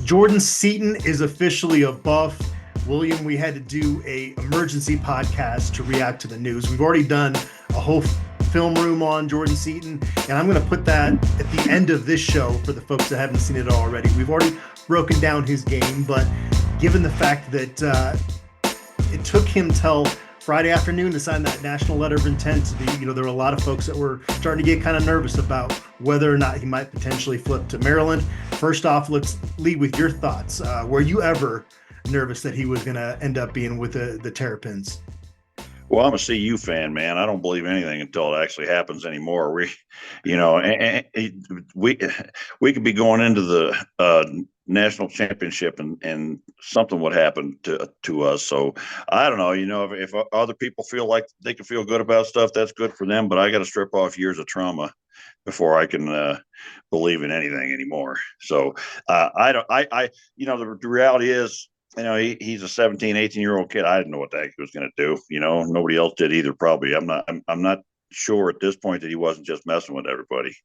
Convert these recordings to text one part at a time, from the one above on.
Jordan Seaton is officially a Buff. William, we had to do a emergency podcast to react to the news. We've already done a whole film room on Jordan Seaton, and I'm going to put that at the end of this show for the folks that haven't seen it already. We've already broken down his game, but given the fact that it took him till Friday afternoon to sign that national letter of intent, there were a lot of folks that were starting to get kind of nervous about whether or not he might potentially flip to Maryland. First off, let's lead with your thoughts. Were you ever nervous that he was going to end up being with the Terrapins? Well, I'm a CU fan, man. I don't believe anything until it actually happens anymore. We could be going into the national championship and something would happen to us. So I don't know. If other people feel like they can feel good about stuff, that's good for them. But I got to strip off years of trauma before I can believe in anything anymore. So I don't. The reality is, he's a 17, 18-year-old kid. I didn't know what the heck he was going to do. Nobody else did either, probably. I'm not sure at this point that he wasn't just messing with everybody.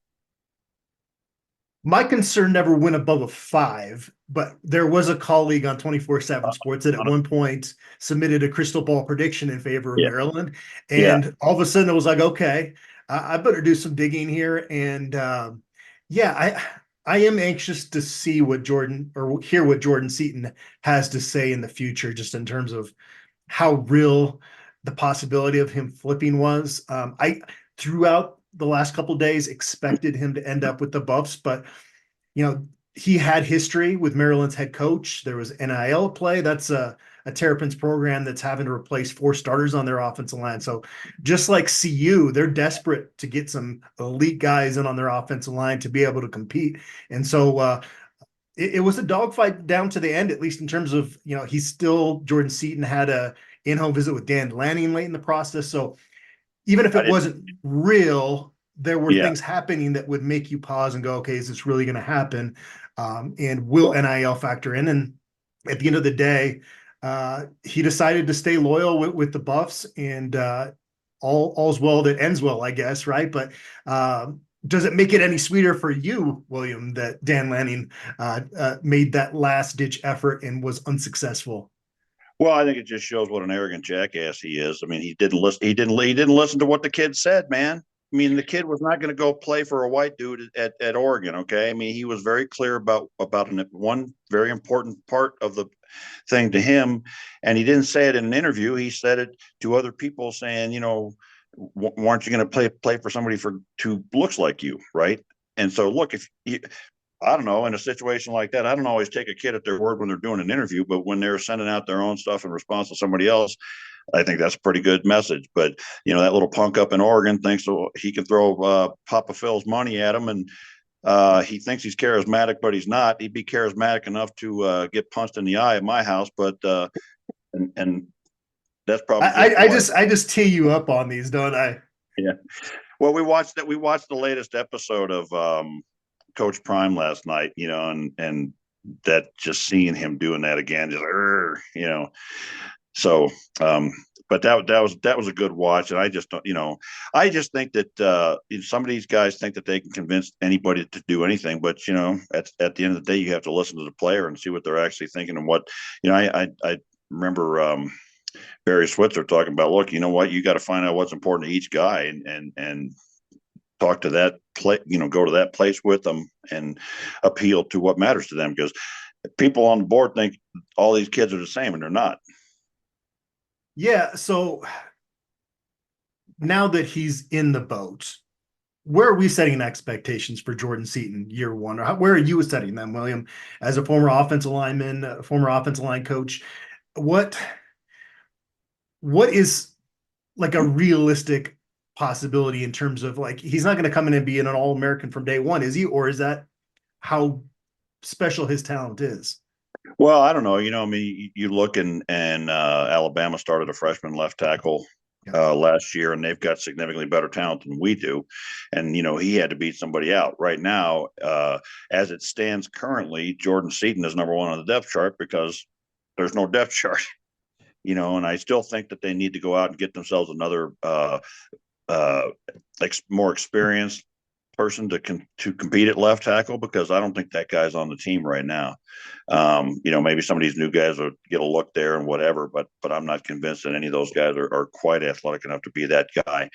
My concern never went above a 5, but there was a colleague on 24/7 Sports that at one point submitted a crystal ball prediction in favor of Yeah. Maryland. Yeah. And all of a sudden it was like, okay, I better do some digging here. And I am anxious to see what Jordan or hear what Jordan Seaton has to say in the future, just in terms of how real the possibility of him flipping was. I throughout the last couple of days expected him to end up with the Buffs, but he had history with Maryland's head coach. There was NIL play. That's a Terrapins program that's having to replace 4 starters on their offensive line. So just like CU, they're desperate to get some elite guys in on their offensive line to be able to compete. And so it was a dogfight down to the end, at least in terms of, Jordan Seaton had a in-home visit with Dan Lanning late in the process. So even if it wasn't real, there were things happening that would make you pause and go, okay, is this really going to happen? And will NIL factor in? And at the end of the day, he decided to stay loyal with the Buffs, and all's well that ends well, I guess, right? But does it make it any sweeter for you, William, that Dan Lanning made that last-ditch effort and was unsuccessful? Well, I think it just shows what an arrogant jackass he is. I mean, he didn't listen. He didn't listen to what the kid said, man. I mean, the kid was not going to go play for a white dude at Oregon. Okay, I mean, he was very clear about one very important part of the thing to him, and he didn't say it in an interview. He said it to other people, saying, weren't you going to play for somebody who looks like you, right? And so, look, if you, I don't know, in a situation like that, I don't always take a kid at their word when they're doing an interview, but when they're sending out their own stuff in response to somebody else, I think that's a pretty good message. But, that little punk up in Oregon thinks he can throw Papa Phil's money at him, and he thinks he's charismatic, but he's not. He'd be charismatic enough to get punched in the eye at my house, but and that's probably I just tee you up on these, don't I? Yeah. Well, we watched the latest episode of Coach Prime last night, and that just seeing him doing that again, just So, but that was a good watch, and I just don't, I just think that some of these guys think that they can convince anybody to do anything, but at the end of the day, you have to listen to the player and see what they're actually thinking and what, I remember Barry Switzer talking about, look, you know what, you got to find out what's important to each guy and talk to that play, go to that place with them and appeal to what matters to them, because people on the board think all these kids are the same, and they're not. Yeah. So now that he's in the boat, where are we setting expectations for Jordan Seaton year one? Or where are you setting them, William, as a former offensive lineman, former offensive line coach? What is like a realistic possibility in terms of, like, he's not going to come in and be an All-American from day one, is he? Or is that how special his talent is? Well, I don't know. I mean, you look and Alabama started a freshman left tackle last year, and they've got significantly better talent than we do. And, he had to beat somebody out. Right now, as it stands currently, Jordan Seaton is number 1 on the depth chart because there's no depth chart. And I still think that they need to go out and get themselves another more experienced person to compete at left tackle, because I don't think that guy's on the team right now. Maybe some of these new guys will get a look there and whatever, but I'm not convinced that any of those guys are quite athletic enough to be that guy.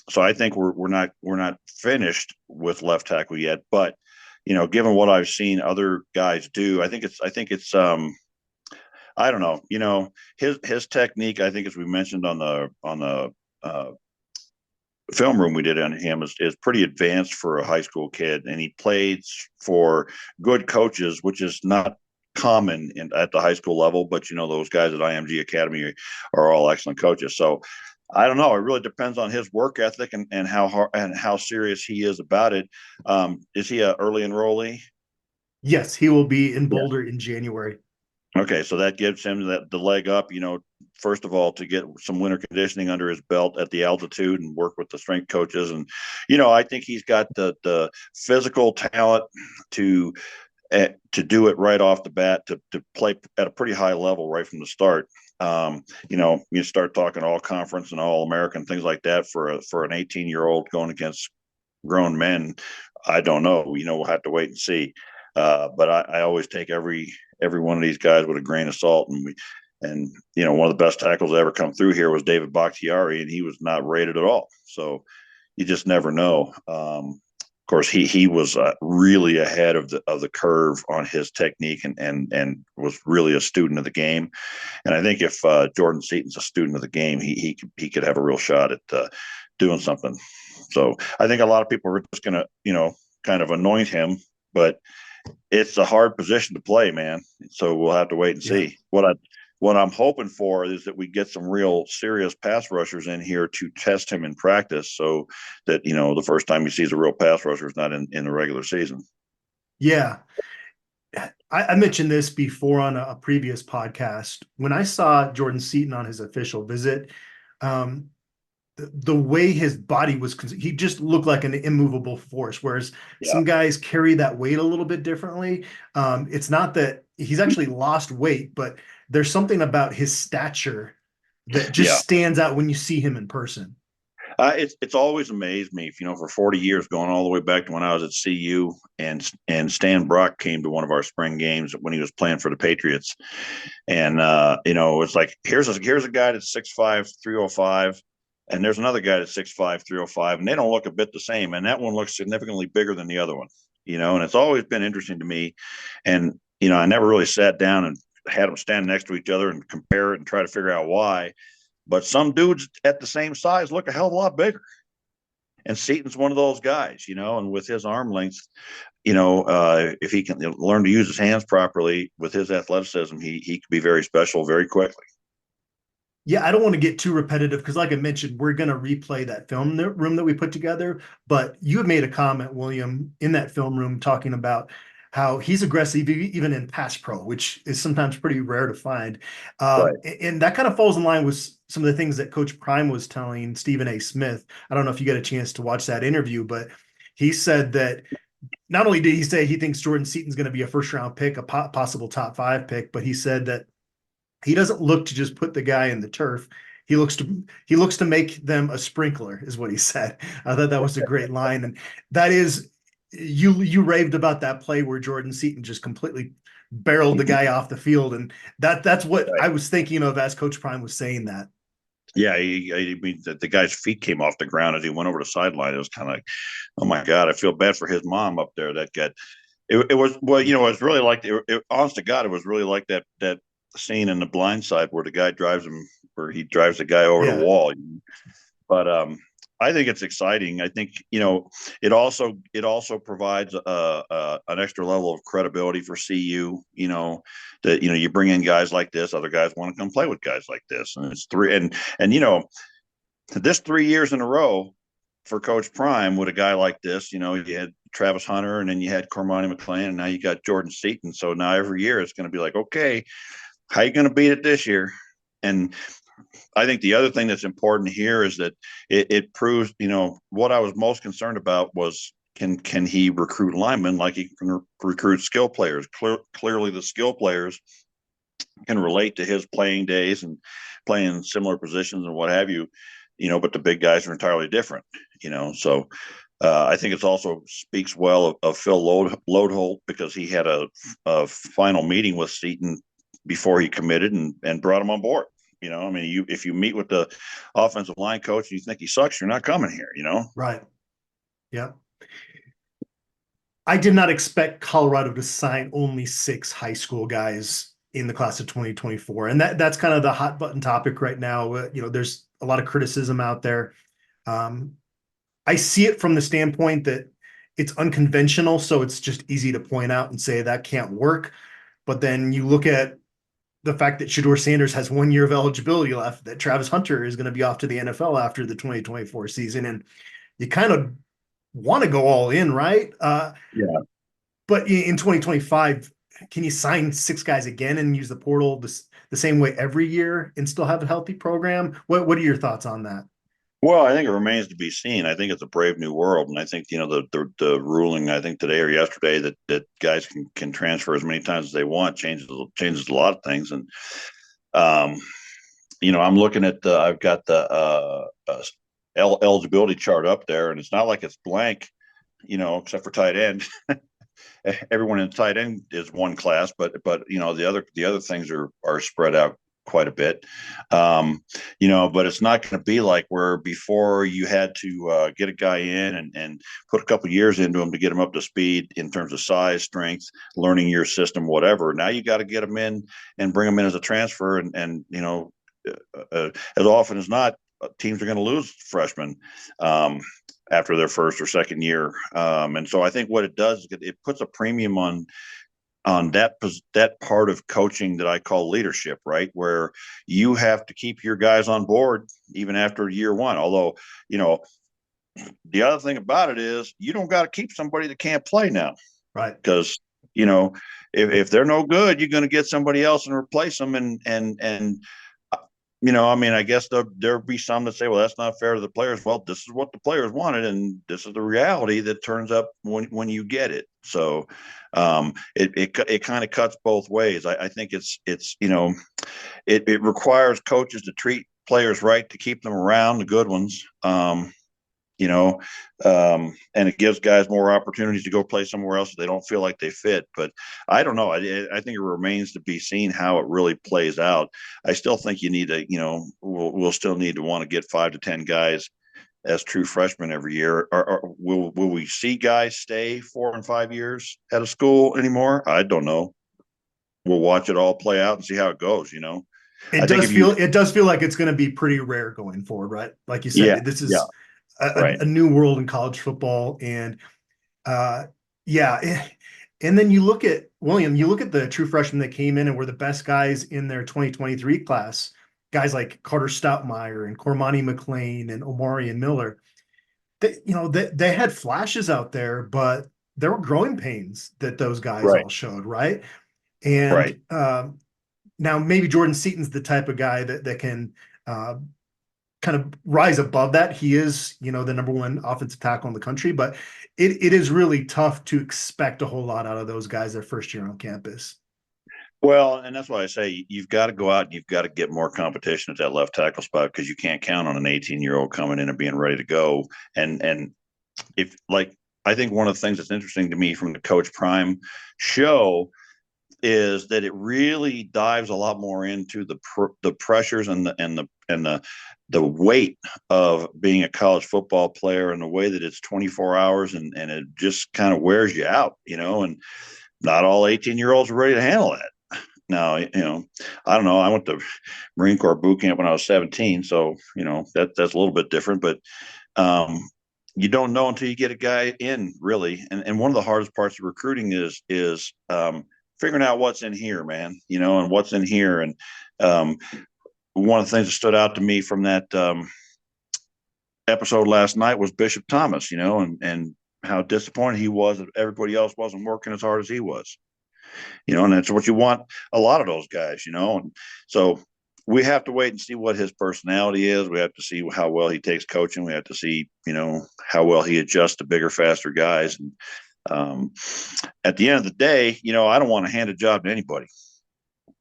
So I think we're not finished with left tackle yet, but given what I've seen other guys do, I think it's I don't know, his technique, I think, as we mentioned on the film room we did on him, is pretty advanced for a high school kid, and he played for good coaches, which is not common at the high school level. But those guys at IMG Academy are all excellent coaches. So I don't know. It really depends on his work ethic and how hard and how serious he is about it. Is he an early enrollee? Yes, he will be in Yeah. Boulder in January. Okay, so that gives him the leg up, first of all, to get some winter conditioning under his belt at the altitude and work with the strength coaches. And, I think he's got the physical talent to do it right off the bat, to play at a pretty high level right from the start. You start talking all conference and all American, things like that for an 18-year-old going against grown men. I don't know. We'll have to wait and see. But I always take every one of these guys with a grain of salt. And one of the best tackles that ever come through here was David Bakhtiari, and he was not rated at all. So you just never know. Of course, he was really ahead of the curve on his technique, and was really a student of the game. And I think if Jordan Seaton's a student of the game, he could have a real shot at doing something. So I think a lot of people are just going to kind of anoint him, but it's a hard position to play, man. So we'll have to wait and see. What I'm hoping for is that we get some real serious pass rushers in here to test him in practice, so that the first time he sees a real pass rusher is not in the regular season. Yeah. I mentioned this before on a previous podcast. When I saw Jordan Seaton on his official visit, the way his body was, he just looked like an immovable force, whereas some guys carry that weight a little bit differently. It's not that he's actually lost weight, but there's something about his stature that just stands out when you see him in person. It's always amazed me, for 40 years, going all the way back to when I was at CU, and Stan Brock came to one of our spring games when he was playing for the Patriots. And, it's like, here's a guy that's 6'5", 305. And there's another guy that's 6'5", 305, and they don't look a bit the same. And that one looks significantly bigger than the other one, and it's always been interesting to me. And, I never really sat down and had them stand next to each other and compare it and try to figure out why. But some dudes at the same size look a hell of a lot bigger. And Seaton's one of those guys, and with his arm length, if he can learn to use his hands properly with his athleticism, he could be very special very quickly. Yeah, I don't want to get too repetitive because, like I mentioned, we're going to replay that film room that we put together. But you had made a comment, William, in that film room talking about how he's aggressive even in pass pro, which is sometimes pretty rare to find. Right. And that kind of falls in line with some of the things that Coach Prime was telling Stephen A. Smith. I don't know if you got a chance to watch that interview, but he said that not only did he say he thinks Jordan Seaton's going to be a first-round pick, a possible top 5 pick, but he said that he doesn't look to just put the guy in the turf. He looks to make them a sprinkler, is what he said. I thought that was a great line. And that is, you raved about that play where Jordan Seaton just completely barreled the guy off the field. And that's what I was thinking of as Coach Prime was saying that. Yeah, the guy's feet came off the ground as he went over the sideline. It was kind of like, oh my God, I feel bad for his mom up there. That guy. It was, well, it was really like, honest to God, it was really like that scene in The Blind Side where he drives the guy over the wall. But I think it's exciting. I think it also provides an extra level of credibility for CU. That you bring in guys like this, other guys want to come play with guys like this, and it's this 3 years in a row for Coach Prime with a guy like this. You had Travis Hunter, and then you had Cormani McClain, and now you got Jordan Seaton. So now every year it's going to be like, okay, how you going to beat it this year? And I think the other thing that's important here is that it proves, what I was most concerned about was can he recruit linemen like he can recruit skill players? Clearly, the skill players can relate to his playing days and playing similar positions and what have you, but the big guys are entirely different, So I think it also speaks well of Phil Loadholt, because he had a final meeting with Seaton before he committed and brought him on board. I mean, if you meet with the offensive line coach and you think he sucks, you're not coming here. Right. Yeah. I did not expect Colorado to sign only 6 high school guys in the class of 2024. And that's kind of the hot button topic right now. There's a lot of criticism out there. I see it from the standpoint that it's unconventional, so it's just easy to point out and say that can't work. But then you look at the fact that Shedeur Sanders has 1 year of eligibility left, that Travis Hunter is going to be off to the NFL after the 2024 season, and you kind of want to go all in, right? Yeah. But in 2025, can you sign 6 guys again and use the portal the same way every year and still have a healthy program? What are your thoughts on that? Well, I think it remains to be seen. I think it's a brave new world, and I think the ruling, I think today or yesterday, that guys can transfer as many times as they want changes a lot of things. And I'm looking at I've got the eligibility chart up there, and it's not like it's blank, except for tight end. Everyone in tight end is one class, but the other things are spread out quite a bit. But it's not going to be like where before you had to get a guy in and put a couple of years into him to get him up to speed in terms of size, strength, learning your system, whatever. Now you got to get him in and bring him in as a transfer, and as often as not, teams are going to lose freshmen after their first or second year. And so I think what it does is it puts a premium on that part of coaching that I call leadership, right? Where you have to keep your guys on board even after year one. Although, the other thing about it is you don't got to keep somebody that can't play now. Right. Because, if they're no good, you're going to get somebody else and replace them. And I guess there'll be some that say, well, that's not fair to the players. Well, this is what the players wanted, and this is the reality that turns up when you get it. So it kind of cuts both ways. I think it requires coaches to treat players right, to keep them around, the good ones. And it gives guys more opportunities to go play somewhere else if they don't feel like they fit. But I don't know. I think it remains to be seen how it really plays out. I still think you need we'll still need to want to get 5 to 10 guys as true freshmen every year. Or will we see guys stay 4 and 5 years at a school anymore? I don't know. We'll watch it all play out and see how it goes. It does feel like it's going to be pretty rare going forward, right? Like you said, Yeah, this is yeah, right. a new world in college football. And yeah. And then you look at the true freshmen that came in and were the best guys in their 2023 class, guys like Carter Stoutmeyer and Cormani McLean and Omarion Miller. They had flashes out there, but there were growing pains that those guys Right, all showed, right? And right. now maybe Jordan Seaton's the type of guy that can kind of rise above that. He is, the number 1 offensive tackle in the country, but it is really tough to expect a whole lot out of those guys their first year on campus. Well, and that's why I say you've got to go out and you've got to get more competition at that left tackle spot, because you can't count on an 18-year-old coming in and being ready to go. And if I think one of the things that's interesting to me from the Coach Prime show is that it really dives a lot more into the pressures and the weight of being a college football player, and the way that it's 24 hours and it just kind of wears you out, and not all 18-year-olds are ready to handle that. Now, I don't know. I went to Marine Corps boot camp when I was 17, so that's a little bit different. But you don't know until you get a guy in, really. And one of the hardest parts of recruiting is figuring out what's in here, man. And what's in here. And one of the things that stood out to me from that episode last night was Bishop Thomas. And how disappointed he was that everybody else wasn't working as hard as he was. And that's what you want a lot of those guys, and so we have to wait and see what his personality is. We have to see how well he takes coaching. We have to see, how well he adjusts to bigger, faster guys. And at the end of the day, I don't want to hand a job to anybody.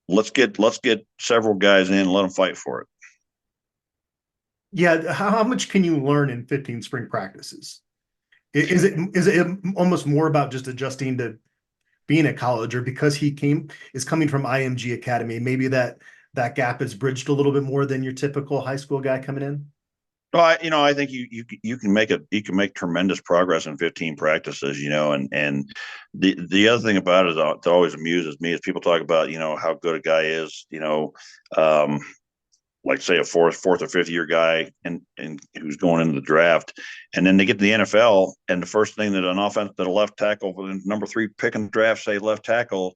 Let's get several guys in and let them fight for it. Yeah. How much can you learn in 15 spring practices? Is it almost more about just adjusting to being at college, or because is coming from IMG Academy, maybe that gap is bridged a little bit more than your typical high school guy coming in? No, I think you can make tremendous progress in 15 practices, and the other thing about it that always amuses me is people talk about, how good a guy is, um, like say a fourth or fifth year guy and who's going into the draft, and then they get to the NFL, and the first thing that a left tackle for the number 3 pick in the draft, say left tackle,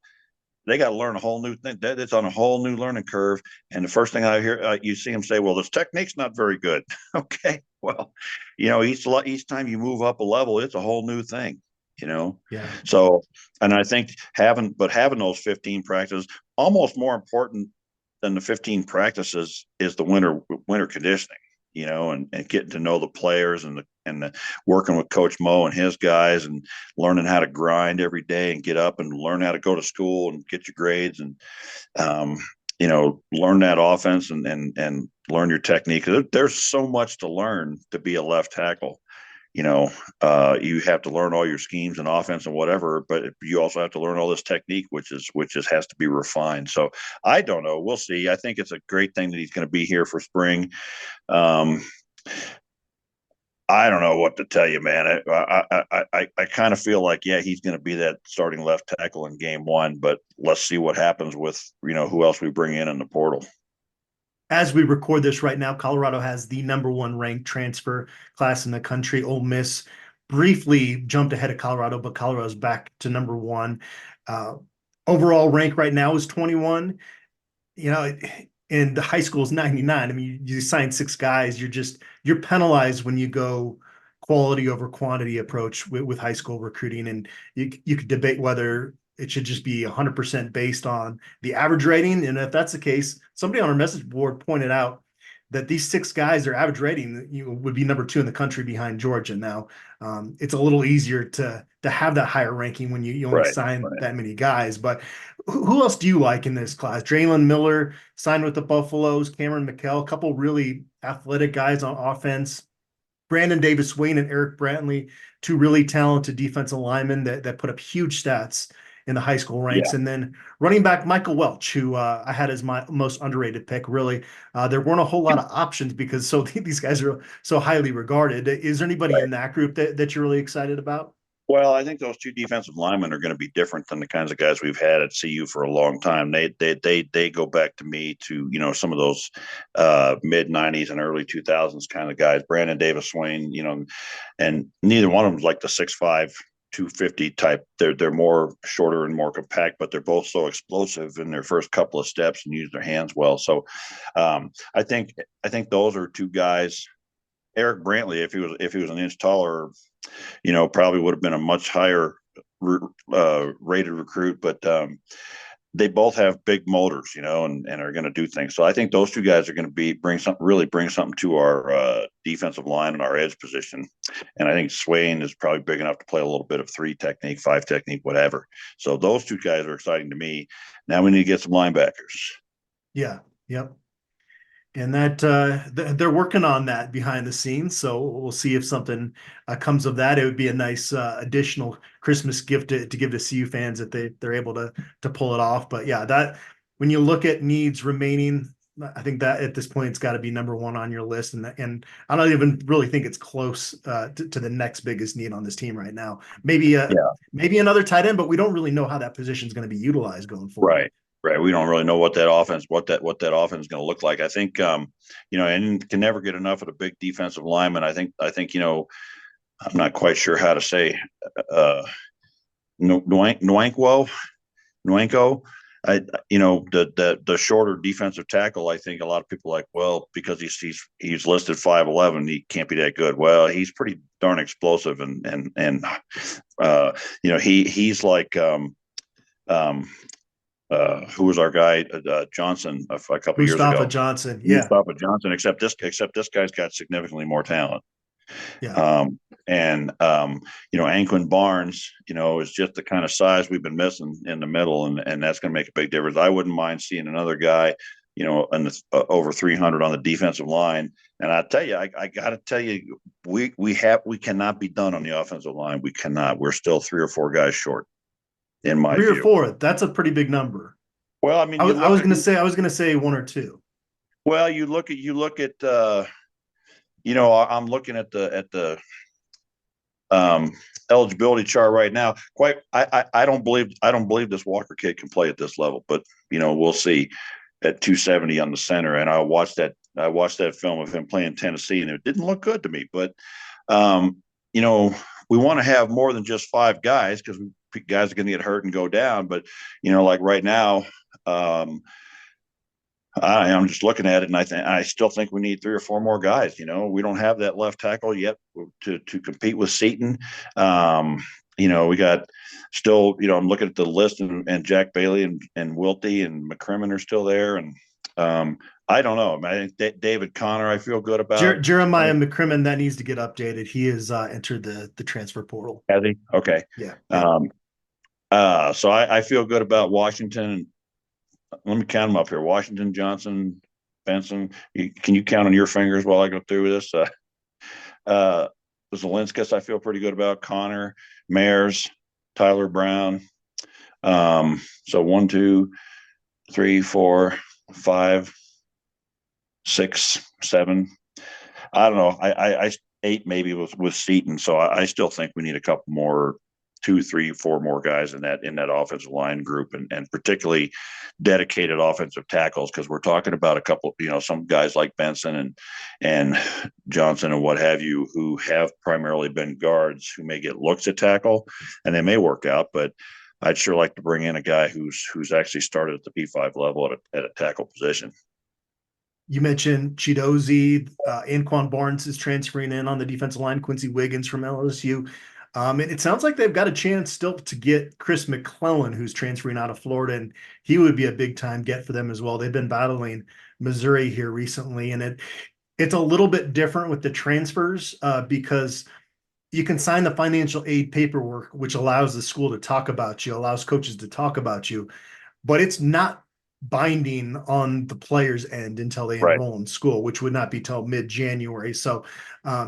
they got to learn a whole new thing. It's on a whole new learning curve. And the first thing I hear, you see him say, "Well, this technique's not very good." Okay, well, each time you move up a level, it's a whole new thing. Yeah. So, and I think having those 15 practices, almost more important than the 15 practices is the winter conditioning, and getting to know the players and working with Coach Mo and his guys and learning how to grind every day and get up and learn how to go to school and get your grades and um, learn that offense and learn your technique. There's so much to learn to be a left tackle. You have to learn all your schemes and offense and whatever, but you also have to learn all this technique, which has to be refined. So I don't know. We'll see. I think it's a great thing that he's going to be here for spring. Um, I don't know what to tell you, man. I kind of feel like, yeah, he's going to be that starting left tackle in game 1, but let's see what happens with, who else we bring in the portal. As we record this right now, Colorado has the number 1 ranked transfer class in the country. Ole Miss briefly jumped ahead of Colorado, but Colorado's back to number 1. Uh, Overall rank right now is 21. And the high school is 99. I mean, you sign 6 guys, you're penalized when you go quality over quantity approach with high school recruiting. And you could debate whether it should just be 100% based on the average rating. And if that's the case, somebody on our message board pointed out that these 6 guys, their average rating would be number 2 in the country behind Georgia. Now, it's a little easier to have that higher ranking when you only Right. sign that many guys. But who else do you like in this class? Jalen Miller signed with the Buffaloes, Cameron McKell, a couple really athletic guys on offense. Brandon Davis Wayne and Eric Brantley, 2 really talented defensive linemen that put up huge stats in the high school ranks. Yeah. And then running back Michael Welch, who I had as my most underrated pick. Really, there weren't a whole lot of options because these guys are so highly regarded. Is there anybody Right. in that group that you're really excited about? Well, I think those 2 defensive linemen are going to be different than the kinds of guys we've had at CU for a long time. They go back to me to some of those mid '90s and early 2000s kind of guys. Brandon Davis Swain, and neither one of them is like the 6'5", 250 type. They're more shorter and more compact, but they're both so explosive in their first couple of steps and use their hands well. So I think those are 2 guys. Eric Brantley, if he was an inch taller, probably would have been a much higher rated recruit. But they both have big motors, and are going to do things. So I think those 2 guys are going to bring something to our defensive line and our edge position. And I think Swain is probably big enough to play a little bit of 3 technique, 5 technique, whatever. So those 2 guys are exciting to me. Now we need to get some linebackers. Yeah. Yep. And that they're working on that behind the scenes, so we'll see if something comes of that. It would be a nice additional Christmas gift to give to CU fans that they're able to pull it off. But yeah, that when you look at needs remaining, I think that at this point it's got to be number 1 on your list, and I don't even really think it's close to the next biggest need on this team right now. Maybe another tight end, but we don't really know how that position is going to be utilized going forward. Right. Right. We don't really know what that offense is going to look like. I think, and can never get enough of the big defensive lineman. I think, I'm not quite sure how to say, Nwanko. The shorter defensive tackle. I think a lot of people are like, well, because he's listed 5'11", he can't be that good. Well, he's pretty darn explosive, and he's like, who was our guy, Johnson, a couple years ago. Mustafa Johnson, yeah. Mustafa Johnson, except this guy's got significantly more talent. Yeah. Anquin Barnes, is just the kind of size we've been missing in the middle, and that's going to make a big difference. I wouldn't mind seeing another guy, and over 300 on the defensive line. And I tell you, I got to tell you, we cannot be done on the offensive line. We cannot. We're still 3 or 4 guys short, in my 3 or 4. That's a pretty big number. Well, I mean, I was going to say 1 or 2. Well, you look at I'm looking at the eligibility chart right now. I don't believe this Walker kid can play at this level, but we'll see. At 270 on the center, and I watched that film of him playing Tennessee, and it didn't look good to me. But we want to have more than just 5 guys, because guys are going to get hurt and go down. But like right now, I'm just looking at it, and I still think we need 3 or 4 more guys. We don't have that left tackle yet to compete with Seaton. We got still, I'm looking at the list, and Jack Bailey and Wiltie and McCrimmon are still there. And I don't know. I think David Connor, I feel good about. Jeremiah McCrimmon, that needs to get updated. He has entered the transfer portal. Has he? Okay. Yeah. So I feel good about Washington. Let me count them up here: Washington, Johnson, Benson. Can you count on your fingers while I go through this? Zelinskas, I feel pretty good about. Connor, Mayers, Tyler Brown. So 1, 2, 3, 4, 5, 6, 7. I don't know. I 8 maybe with Seaton. So I still think we need a couple more, 2, 3, 4 more guys in that offensive line group, and particularly dedicated offensive tackles, because we're talking about a couple, some guys like Benson and Johnson and what have you, who have primarily been guards, who may get looks at tackle, and they may work out. But I'd sure like to bring in a guy who's actually started at the P5 level at a tackle position. You mentioned Chidozie. Anquan Barnes is transferring in on the defensive line. Quincy Wiggins from LSU. And it sounds like they've got a chance still to get Chris McClellan, who's transferring out of Florida, and he would be a big time get for them as well. They've been battling Missouri here recently, and it's a little bit different with the transfers because you can sign the financial aid paperwork, which allows the school to talk about you, allows coaches to talk about you, but it's not binding on the player's end until they enroll in school, which would not be till mid-January. So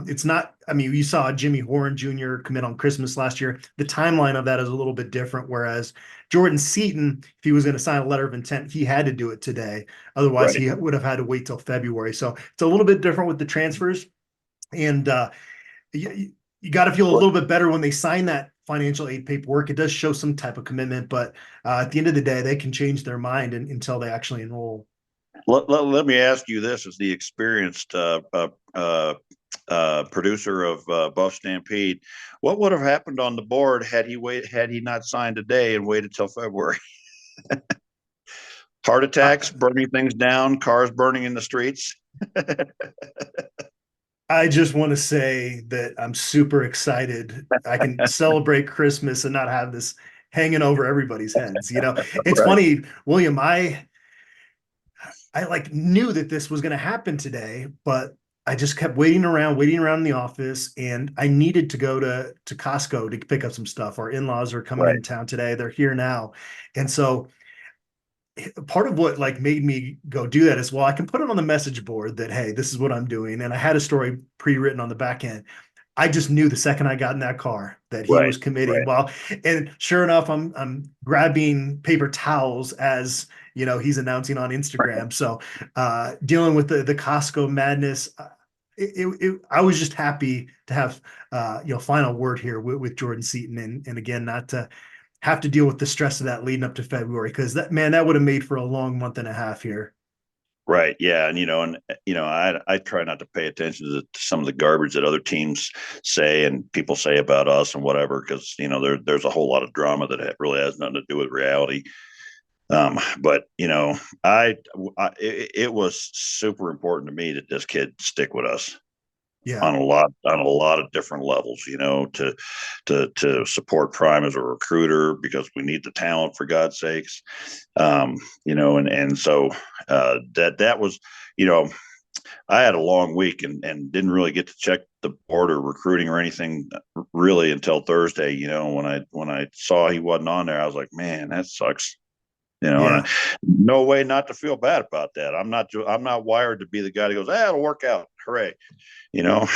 it's not, I mean, you saw Jimmy Horn Jr. commit on Christmas last year. The timeline of that is a little bit different, whereas Jordan Seaton, if he was going to sign a letter of intent, he had to do it today. Otherwise, he would have had to wait till February. So it's a little bit different with the transfers. And you got to feel a little bit better when they sign that financial aid paperwork. It does show some type of commitment, but at the end of the day, they can change their mind until they actually enroll. Let me ask you this: as the experienced producer of Buff Stampede, what would have happened on the board had he not signed today and waited till February? Heart attacks, burning things down, cars burning in the streets. I just want to say that I'm super excied. I can celebrate Christmas and not have this hanging over everybody's heads. It's funny, William, I like knew that this was going to happen today, but I just kept waiting around in the office, and I needed to go to Costco to pick up some stuff. Our in-laws are coming in town today. They're here now. And so part of what made me go do that is, well, I can put it on the message board that, hey, this is what I'm doing. And I had a story pre-written on the back end. I just knew the second I got in that car that he was committing. Well, and sure enough, I'm grabbing paper towels as he's announcing on Instagram. So dealing with the Costco madness, I was just happy to have final word here with Jordan Seaton, and again, not to have to deal with the stress of that leading up to February, because that would have made for a long month and a half here. Right. Yeah. And, I try not to pay attention to some of the garbage that other teams say and people say about us and whatever, because, there's a whole lot of drama that really has nothing to do with reality. But, it was super important to me that this kid stick with us. Yeah. On a lot of different levels, to support Prime as a recruiter, because we need the talent, for God's sakes. And so that was, I had a long week and didn't really get to check the board or recruiting or anything really until Thursday. When I saw he wasn't on there, I was like, man, that sucks. Yeah. and no way not to feel bad about that. I'm not wired to be the guy that goes, it'll work out. Hooray. You know?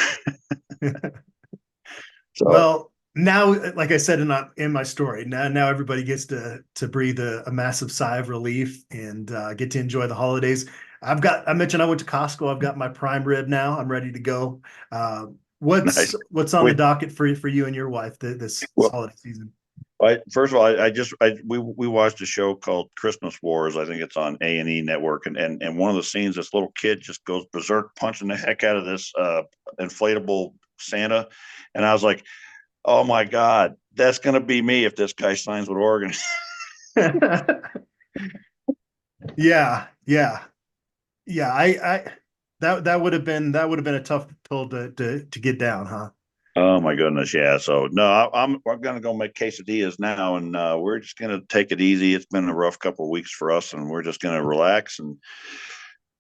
So Well, now, like I said in my story, now everybody gets to breathe a massive sigh of relief and get to enjoy the holidays. I mentioned I went to Costco. I've got my prime rib now. I'm ready to go. nice. What's on the We, docket for you and your wife this well, holiday season? first of all, we watched a show called Christmas Wars. I think it's on A&E Network, and one of the scenes, this little kid just goes berserk, punching the heck out of this inflatable Santa, and I was like, oh my God, that's gonna be me if this guy signs with Oregon. Yeah, yeah, yeah. I that would have been a tough pill to get down, huh? Oh my goodness, yeah. So no, I'm gonna go make quesadillas now, and we're just gonna take it easy. It's been a rough couple of weeks for us, and we're just gonna relax and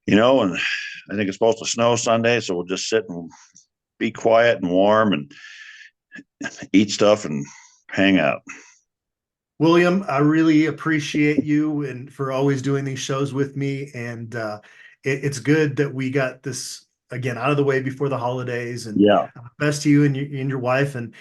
and I think it's supposed to snow Sunday, so we'll just sit and be quiet and warm and eat stuff and hang out. William, I really appreciate you and for always doing these shows with me. And it's good that we got this again out of the way before the holidays. And Yeah. best to you and your wife. And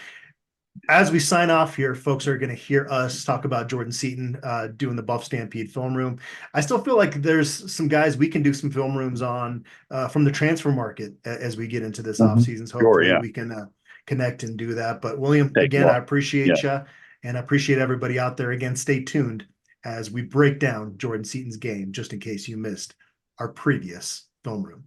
as we sign off here, folks are going to hear us talk about Jordan Seaton doing the Buff Stampede film room. I still feel like there's some guys we can do some film rooms on from the transfer market as we get into this off Mhm. seasons. Sure. Hopefully, Yeah. we can connect and do that. But William, Take again, I well. Yeah. appreciate you, and I appreciate everybody out there. Again, stay tuned as we break down Jordan Seaton's game, just in case you missed our previous film room.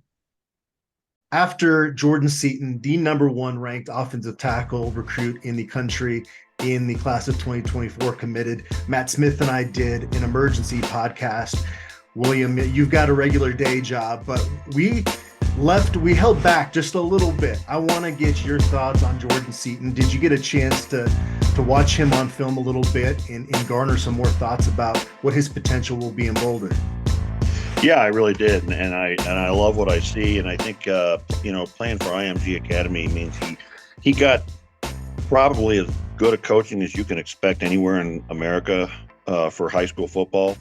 After Jordan Seaton, the number one ranked offensive tackle recruit in the country in the class of 2024 committed, Matt Smith and I did an emergency podcast. William, you've got a regular day job, but we held back just a little bit. I want to get your thoughts on Jordan Seaton. Did you get a chance to watch him on film a little bit and garner some more thoughts about what his potential will be in Boulder? Yeah, I really did, and I love what I see, and I think playing for IMG Academy means he got probably as good a coaching as you can expect anywhere in America for high school football.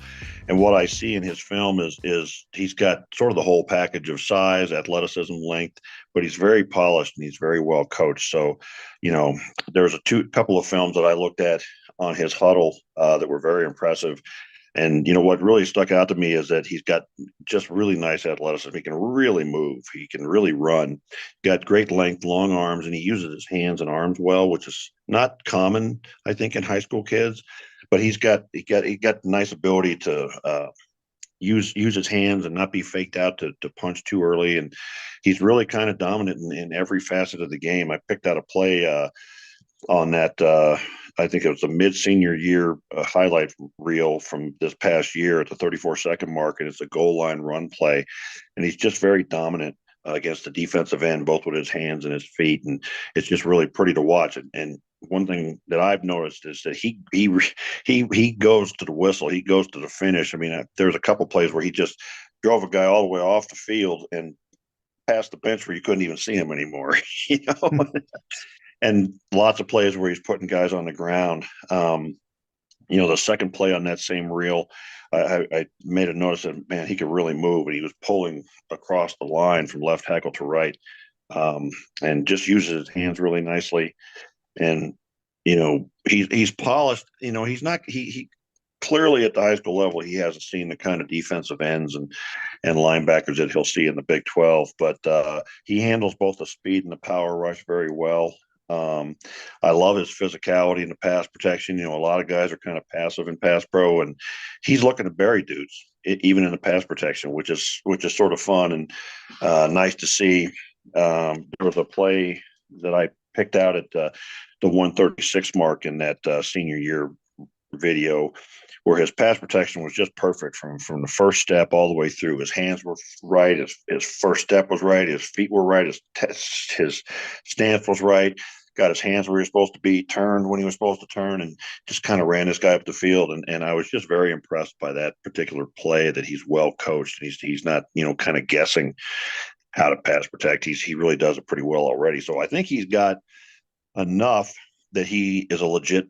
And what I see in his film is he's got sort of the whole package of size, athleticism, length, but he's very polished and he's very well coached. So, there's a couple of films that I looked at on his huddle that were very impressive. And what really stuck out to me is that he's got just really nice athleticism. He can really move. He can really run. Got great length, long arms, and he uses his hands and arms well, which is not common, I think, in high school kids. But he got nice ability to use his hands and not be faked out to punch too early. And he's really kind of dominant in every facet of the game. I picked out a play on that. I think it was a mid-senior year highlight reel from this past year at the 34-second mark, and it's a goal line run play, and he's just very dominant against the defensive end, both with his hands and his feet, and it's just really pretty to watch. And one thing that I've noticed is that he goes to the whistle, he goes to the finish. I mean, there's a couple plays where he just drove a guy all the way off the field and past the bench where you couldn't even see him anymore. And lots of plays where he's putting guys on the ground. The second play on that same reel, I made a notice that, man, he could really move, and he was pulling across the line from left tackle to right, and just uses his hands really nicely. And he's polished. He's not he clearly at the high school level he hasn't seen the kind of defensive ends and linebackers that he'll see in the Big 12, but he handles both the speed and the power rush very well. I love his physicality and the pass protection. A lot of guys are kind of passive in pass pro, and he's looking to bury dudes even in the pass protection, which is sort of fun and nice to see. There was a play that I picked out at the 136 mark in that senior year video where his pass protection was just perfect from the first step all the way through. His hands were right, his first step was right, his feet were right, his stance was right, got his hands where he was supposed to be, turned when he was supposed to turn, and just kind of ran this guy up the field. And I was just very impressed by that particular play, that he's well coached. He's not, kind of guessing how to pass protect. He really does it pretty well already. So I think he's got enough that he is a legit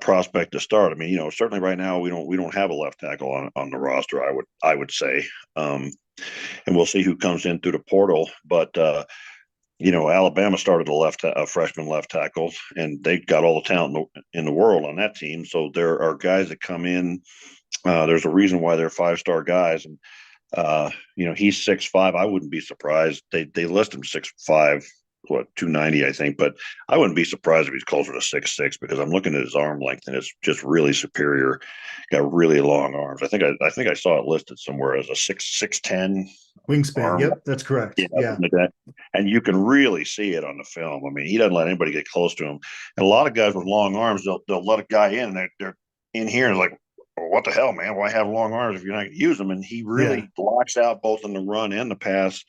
prospect to start. I mean, certainly right now we don't have a left tackle on the roster. I would say, and we'll see who comes in through the portal. But Alabama started a freshman left tackle, and they got all the talent in the world on that team. So there are guys that come in. There's a reason why they're 5-star guys, and he's 6'5". I wouldn't be surprised. They list him 6'5", 290, I think, but I wouldn't be surprised if he's closer to 6'6", because I'm looking at his arm length and it's just really superior. Got really long arms. I think I saw it listed somewhere as a 6'10" Wingspan. arm. Yep, that's correct. Yeah, Yeah. like that. And you can really see it on the film. I mean, he doesn't let anybody get close to him. And a lot of guys with long arms, they'll let a guy in, and they're in here and like, well, what the hell, man? Why have long arms if you're not going to use them? And he really locks out both in the run and the pass.